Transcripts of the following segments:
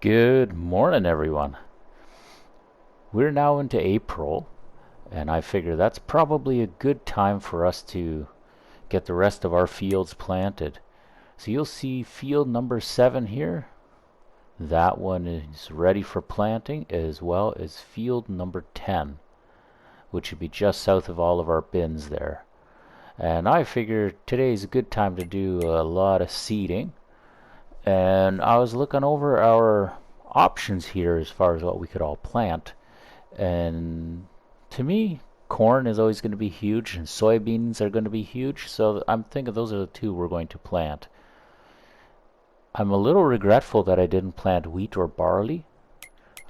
Good morning, everyone. We're now into April, and I figure that's probably a good time for us to get the rest of our fields planted. So you'll see field number 7 here. That one is ready for planting, as well as field number 10, which would be just south of all of our bins there. And I figure today's a good time to do a lot of seeding. And I was looking over our options here as far as what we could all plant, and to me corn is always going to be huge and soybeans are going to be huge, so I'm thinking those are the two we're going to plant. I'm a little regretful that I didn't plant wheat or barley.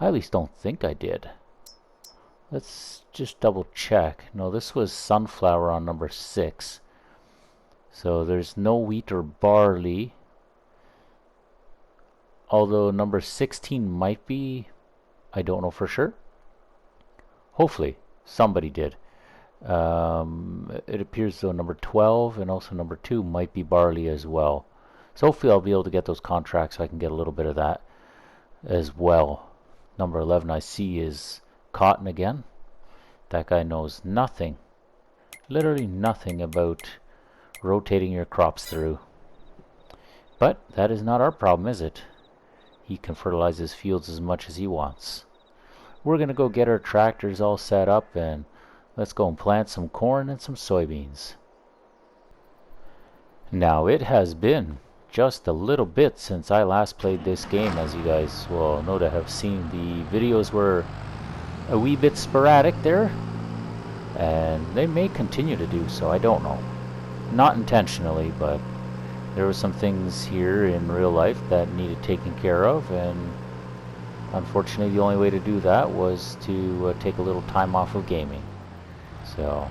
I at least don't think I did. Let's just double check. No, this was sunflower on number 6, so there's no wheat or barley. Although number 16 might be, I don't know for sure. Hopefully somebody did. It appears though number 12 and also number 2 might be barley as well. So hopefully I'll be able to get those contracts so I can get a little bit of that as well. Number 11 I see is cotton again. That guy knows nothing, literally nothing about rotating your crops through. But that is not our problem, is it? He can fertilize his fields as much as he wants. We're going to go get our tractors all set up and let's go and plant some corn and some soybeans. Now it has been just a little bit since I last played this game. As you guys will know to have seen, the videos were a wee bit sporadic there, and they may continue to do so, I don't know. Not intentionally, but there were some things here in real life that needed taken care of, and unfortunately the only way to do that was to take a little time off of gaming. So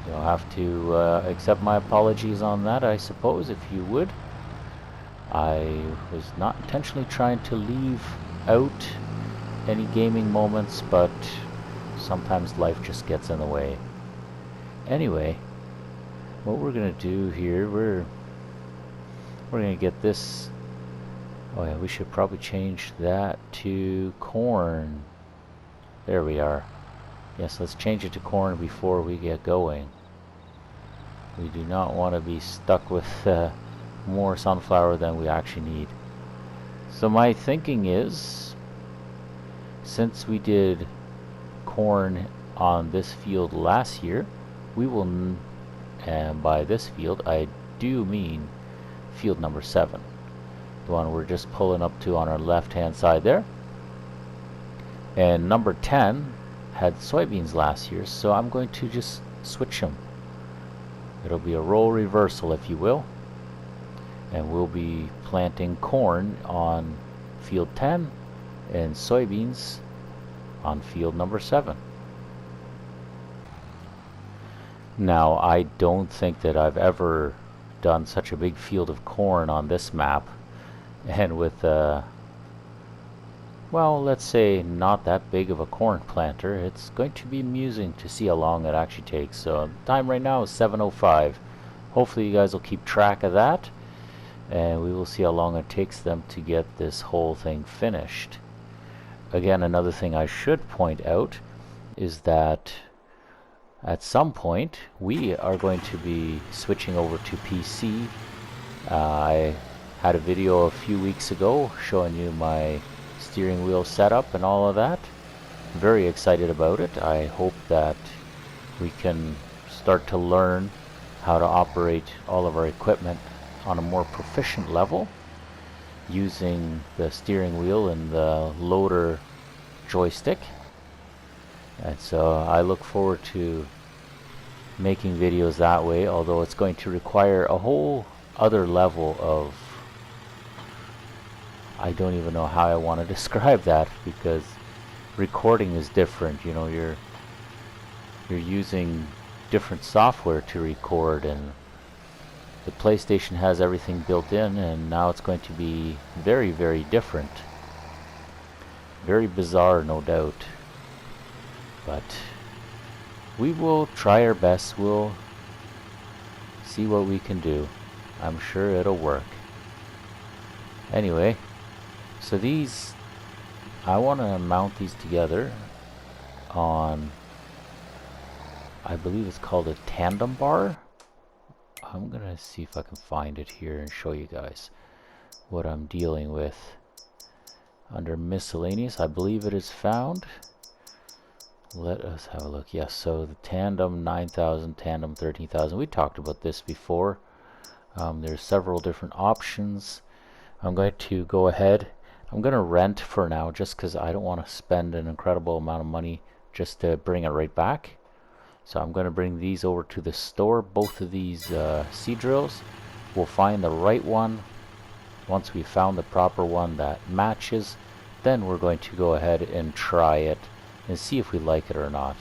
you'll have to accept my apologies on that, I suppose, if you would. I was not intentionally trying to leave out any gaming moments, but sometimes life just gets in the way. Anyway, what we're gonna do here, we're going to get this. Oh yeah, we should probably change that to corn. There we are. Yes, let's change it to corn before we get going. We do not want to be stuck with more sunflower than we actually need. So my thinking is, since we did corn on this field last year, we will, and by this field I do mean field number 7, the one we're just pulling up to on our left hand side there. And number 10 had soybeans last year, so I'm going to just switch them. It'll be a role reversal, if you will, and we'll be planting corn on field 10 and soybeans on field number 7. Now I don't think that I've ever done such a big field of corn on this map, and with well, let's say not that big of a corn planter, it's going to be amusing to see how long it actually takes. So time right now is 7:05. Hopefully you guys will keep track of that, and we will see how long it takes them to get this whole thing finished. Again, another thing I should point out is that at some point we are going to be switching over to PC. I had a video a few weeks ago showing you my steering wheel setup and all of that. Very excited about it. I hope that we can start to learn how to operate all of our equipment on a more proficient level using the steering wheel and the loader joystick. And so I look forward to making videos that way, although it's going to require a whole other level of, I don't even know how I want to describe that, because recording is different. You know, you're using different software to record, and the PlayStation has everything built in, and now it's going to be very, very different. Very bizarre, no doubt. But we will try our best. We'll see what we can do. I'm sure it'll work. Anyway, so these I want to mount these together on, I believe it's called a tandem bar. I'm gonna see if I can find it here and show you guys what I'm dealing with. Under miscellaneous, I believe it is found. Let us have a look. Yes, so the tandem 9,000, tandem 13,000. We talked about this before. There's several different options. I'm going to go ahead. I'm going to rent for now just because I don't want to spend an incredible amount of money just to bring it right back. So I'm going to bring these over to the store. Both of these seed drills. We'll find the right one. Once we found the proper one that matches, then we're going to go ahead and try it and see if we like it or not.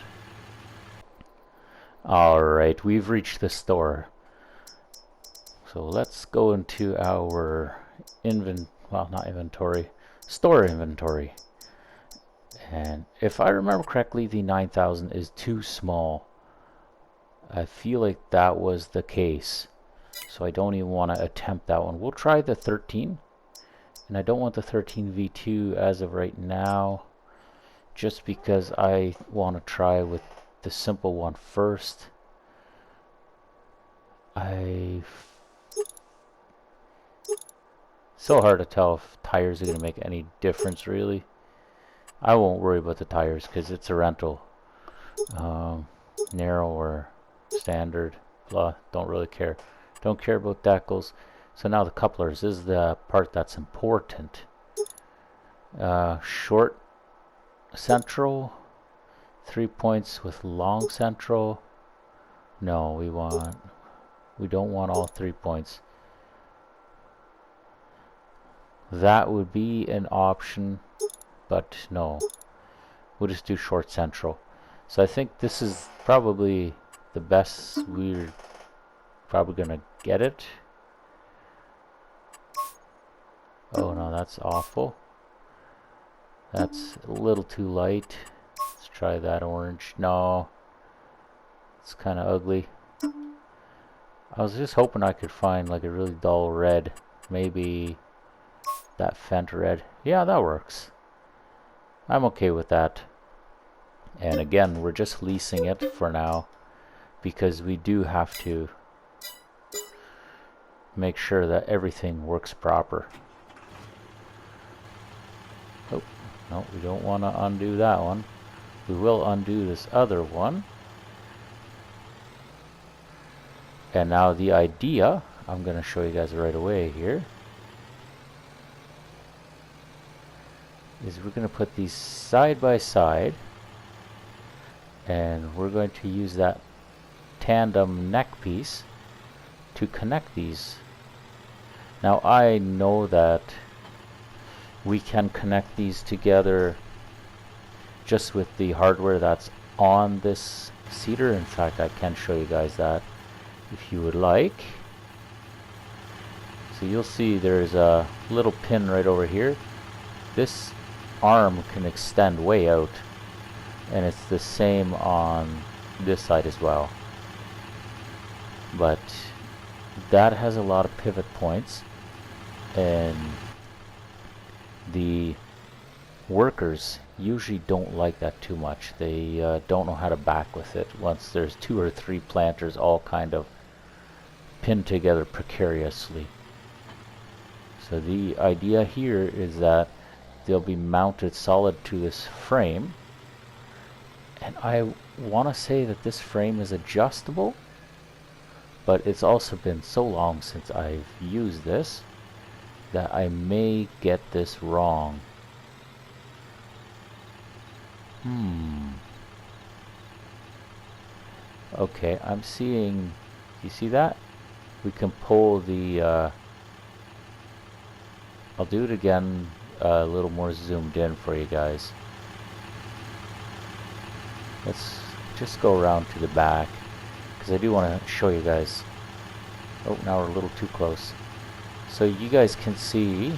Alright, we've reached the store. So let's go into our store inventory. And if I remember correctly, the 9,000 is too small. I feel like that was the case. So I don't even want to attempt that one. We'll try the 13. And I don't want the 13 V2 as of right now, just because I want to try with the simple one first. So hard to tell if tires are going to make any difference, really. I won't worry about the tires because it's a rental. Narrow or standard, blah, don't really care. Don't care about decals. So now the couplers is the part that's important. Short central, 3 points with long central. No, we don't want all 3 points. That would be an option, but no, we'll just do short central. So I think this is probably the best. We're probably gonna get it. Oh no, that's awful. That's a little too light. Let's try that orange. No, it's kind of ugly. I was just hoping I could find like a really dull red. Maybe that Fent red. Yeah, that works. I'm okay with that. And again, we're just leasing it for now because we do have to make sure that everything works proper. Oh, no, we don't want to undo that one. We will undo this other one. And now the idea, I'm going to show you guys right away here, is we're going to put these side by side, and we're going to use that tandem neck piece to connect these. Now I know that we can connect these together just with the hardware that's on this seeder. In fact, I can show you guys that if you would like. So you'll see there's a little pin right over here. This arm can extend way out, and it's the same on this side as well, but that has a lot of pivot points, and the workers usually don't like that too much. They don't know how to back with it once there's 2 or 3 planters all kind of pinned together precariously. So the idea here is that they'll be mounted solid to this frame, and I want to say that this frame is adjustable, but it's also been so long since I've used this that I may get this wrong. Okay, I'm seeing, you see that? We can pull the, I'll do it again a little more zoomed in for you guys. Let's just go around to the back because I do want to show you guys. Oh, now we're a little too close. So you guys can see,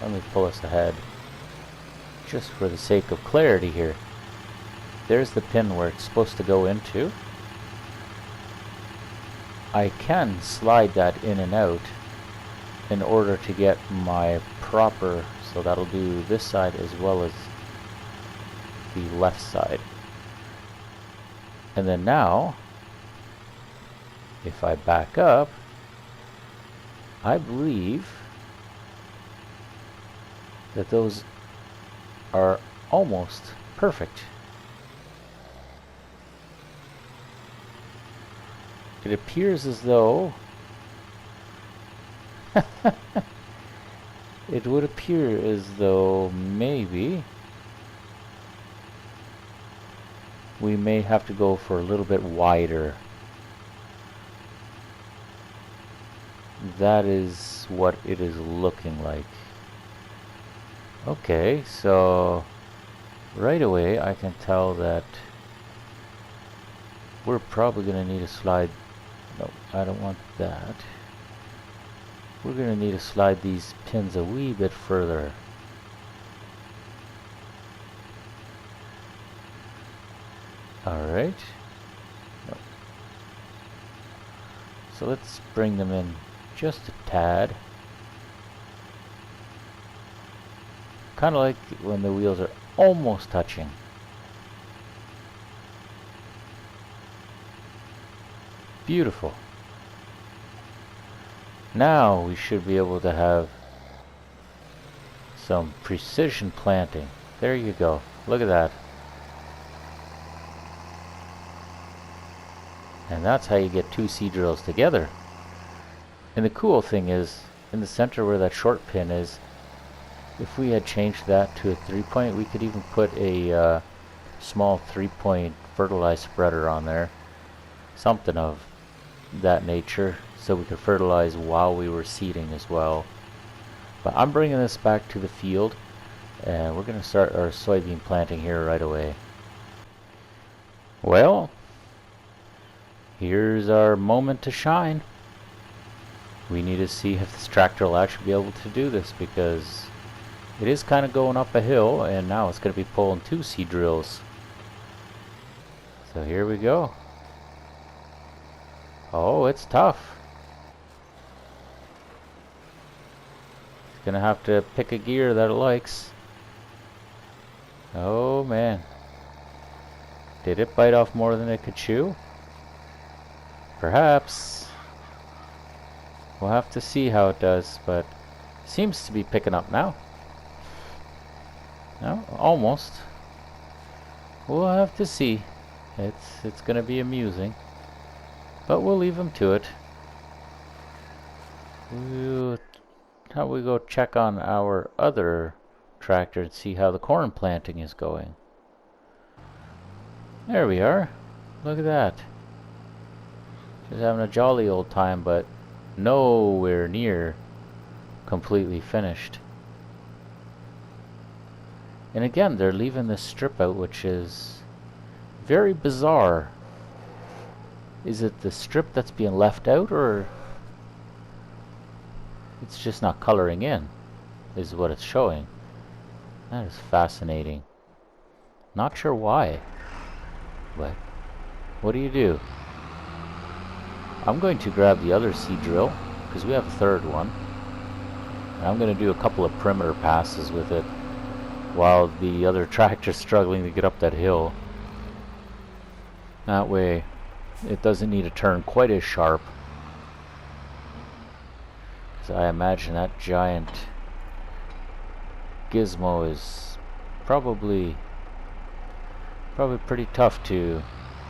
let me pull us ahead just for the sake of clarity here. There's the pin where it's supposed to go into. I can slide that in and out in order to get my proper, so that'll do this side as well as the left side. And then now, if I back up, I believe that those are almost perfect. It appears as though it would appear as though maybe we may have to go for a little bit wider. That is what it is looking like. Okay, so right away I can tell that we're probably going to need a slide. No, I don't want that. We're going to need to slide these pins a wee bit further. Alright. No. So let's bring them in just a tad. Kind of like when the wheels are almost touching. Beautiful. Now we should be able to have some precision planting. There you go. Look at that. And that's how you get two seed drills together. And the cool thing is, in the center where that short pin is, if we had changed that to a 3-point, we could even put a small 3-point fertilized spreader on there. Something of that nature, so we could fertilize while we were seeding as well. But I'm bringing this back to the field, and we're going to start our soybean planting here right away. Well, here's our moment to shine. We need to see if this tractor will actually be able to do this, because it is kind of going up a hill, and now it's going to be pulling 2 seed drills. So here we go. Oh, it's tough. It's gonna have to pick a gear that it likes. Oh man. Did it bite off more than it could chew? Perhaps. We'll have to see how it does, but it seems to be picking up now. No, almost. We'll have to see. It's gonna be amusing. But we'll leave him to it. How about we go check on our other tractor and see how the corn planting is going. There we are. Look at that. Just having a jolly old time, but nowhere near completely finished. And again, they're leaving this strip out, which is very bizarre. Is it the strip that's being left out, or it's just not coloring in, is what it's showing. That is fascinating. Not sure why, but what do you do? I'm going to grab the other seed drill, because we have a third one. And I'm going to do a couple of perimeter passes with it while the other tractor's struggling to get up that hill. That way it doesn't need to turn quite as sharp, because I imagine that giant gizmo is probably pretty tough to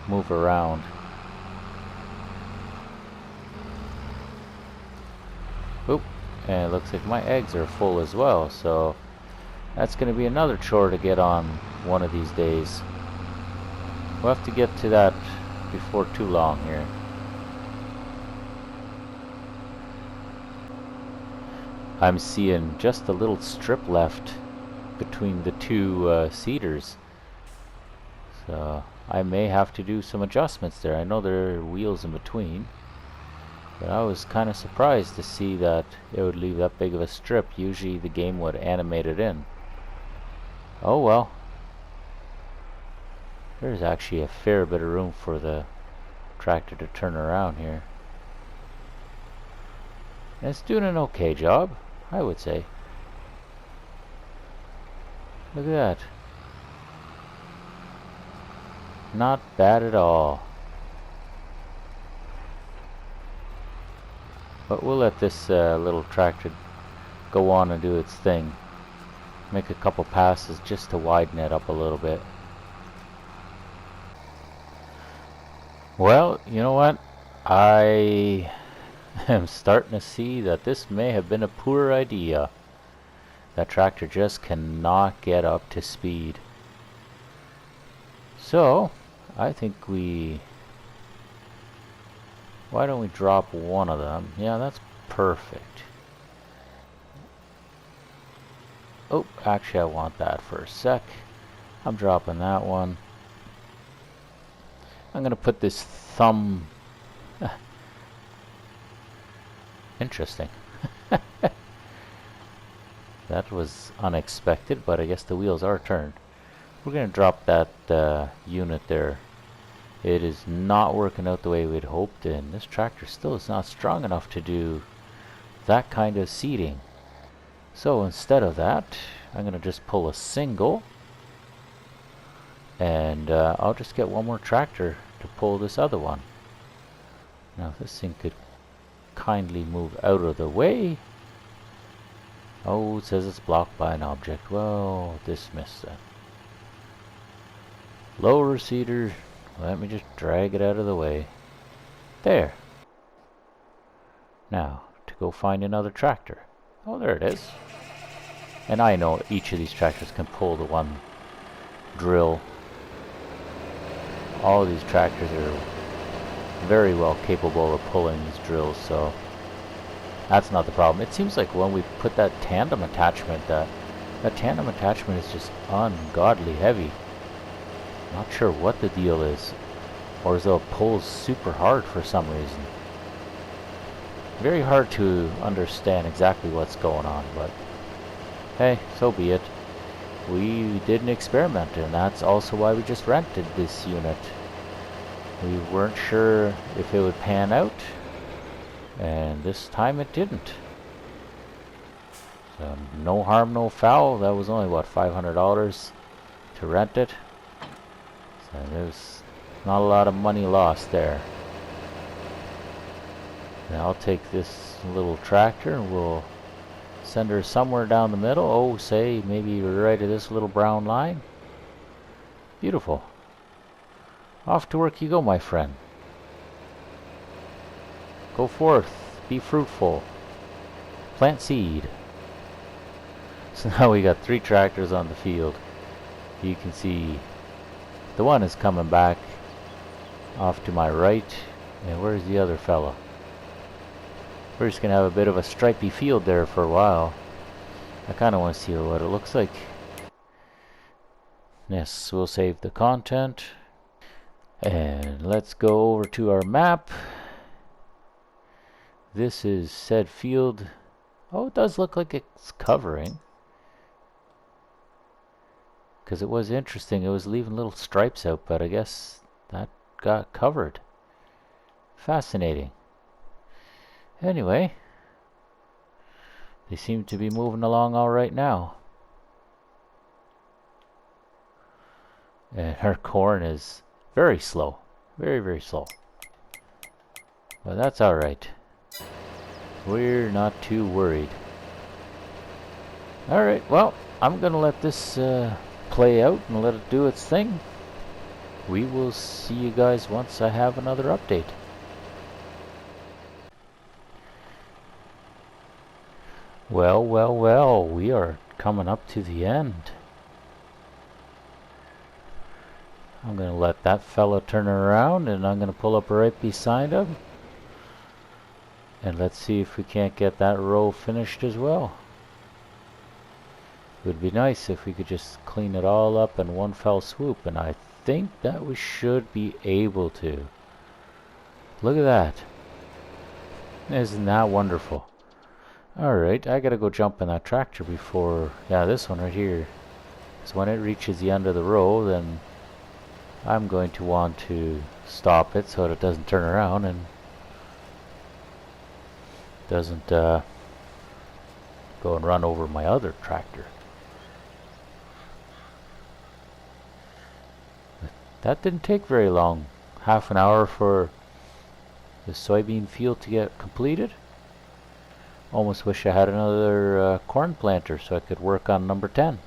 move around. Oop, and it looks like my eggs are full as well, so that's going to be another chore to get on one of these days. We'll have to get to that before too long here. I'm seeing just a little strip left between the two seeders, so I may have to do some adjustments there. I know there are wheels in between, but I was kind of surprised to see that it would leave that big of a strip. Usually the game would animate it in. Oh well. There's actually a fair bit of room for the tractor to turn around here. And it's doing an okay job, I would say. Look at that. Not bad at all. But we'll let this little tractor go on and do its thing. Make a couple passes just to widen it up a little bit. Well, you know what? I am starting to see that this may have been a poor idea. That tractor just cannot get up to speed. So, I think why don't we drop one of them? Yeah, that's perfect. Oh, actually I want that for a sec. I'm dropping that one. I'm gonna put this thumb... Interesting. That was unexpected, but I guess the wheels are turned. We're gonna drop that unit there. It is not working out the way we'd hoped, and this tractor still is not strong enough to do that kind of seating. So instead of that, I'm gonna just pull a single, and I'll just get one more tractor to pull this other one. Now if this thing could kindly move out of the way. Oh, it says it's blocked by an object. Well, dismiss that. Lower seater. Let me just drag it out of the way. There. Now, to go find another tractor. Oh, there it is. And I know each of these tractors can pull the one drill. All of these tractors are very well capable of pulling these drills, so that's not the problem. It seems like when we put that tandem attachment, that tandem attachment is just ungodly heavy. Not sure what the deal is, or as though it pulls super hard for some reason. Very hard to understand exactly what's going on, but hey, so be it. We did an experiment, and that's also why we just rented this unit. We weren't sure if it would pan out, and this time it didn't. So no harm, no foul. That was only, what, $500 to rent it? So there's not a lot of money lost there. Now I'll take this little tractor and we'll send her somewhere down the middle. Oh, say maybe right at this little brown line. Beautiful. Off to work you go, my friend. Go forth, be fruitful, plant seed. So now we got 3 tractors on the field. You can see the one is coming back off to my right. And where's the other fella? We're just gonna have a bit of a stripy field there for a while. I kinda wanna see what it looks like. Yes, we'll save the content. And let's go over to our map. This is said field. Oh, it does look like it's covering. Because it was interesting, it was leaving little stripes out, but I guess that got covered. Fascinating. Anyway, they seem to be moving along all right now. And her corn is very slow. Very, very slow. But that's all right. We're not too worried. All right, well, I'm going to let this play out and let it do its thing. We will see you guys once I have another update. Well, well, well, we are coming up to the end. I'm going to let that fella turn around, and I'm going to pull up right beside him. And let's see if we can't get that row finished as well. It would be nice if we could just clean it all up in one fell swoop, and I think that we should be able to. Look at that. Isn't that wonderful? Alright, I gotta go jump in that tractor before, yeah, this one right here. So when it reaches the end of the row, then I'm going to want to stop it so that it doesn't turn around and doesn't go and run over my other tractor. But That didn't take very long. Half an hour for the soybean field to get completed. Almost wish I had another corn planter so I could work on number 10.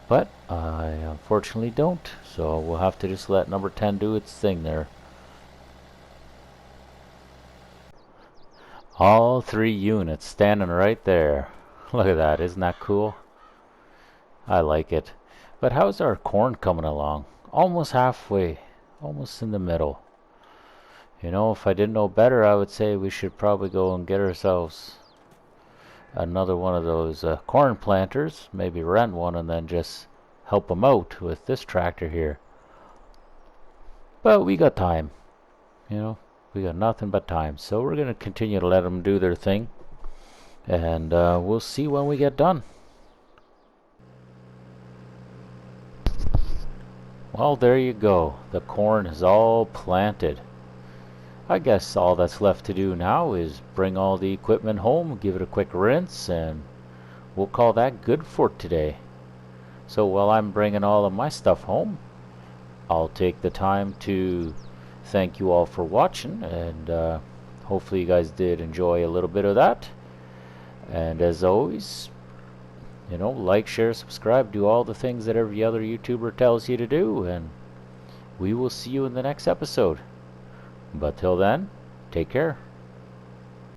But I unfortunately don't, so we'll have to just let number 10 do its thing there. All 3 units standing right there. Look at that, isn't that cool? I like it. But how's our corn coming along? Almost halfway, almost in the middle. You know, if I didn't know better, I would say we should probably go and get ourselves another one of those corn planters, maybe rent one and then just help them out with this tractor here. But we got time, you know, we got nothing but time, so we're going to continue to let them do their thing, and we'll see when we get done. Well, there you go, the corn is all planted. I guess all that's left to do now is bring all the equipment home, give it a quick rinse, and we'll call that good for today. So while I'm bringing all of my stuff home, I'll take the time to thank you all for watching, and hopefully you guys did enjoy a little bit of that. And as always, you know, like, share, subscribe, do all the things that every other YouTuber tells you to do, and we will see you in the next episode. But till then, take care.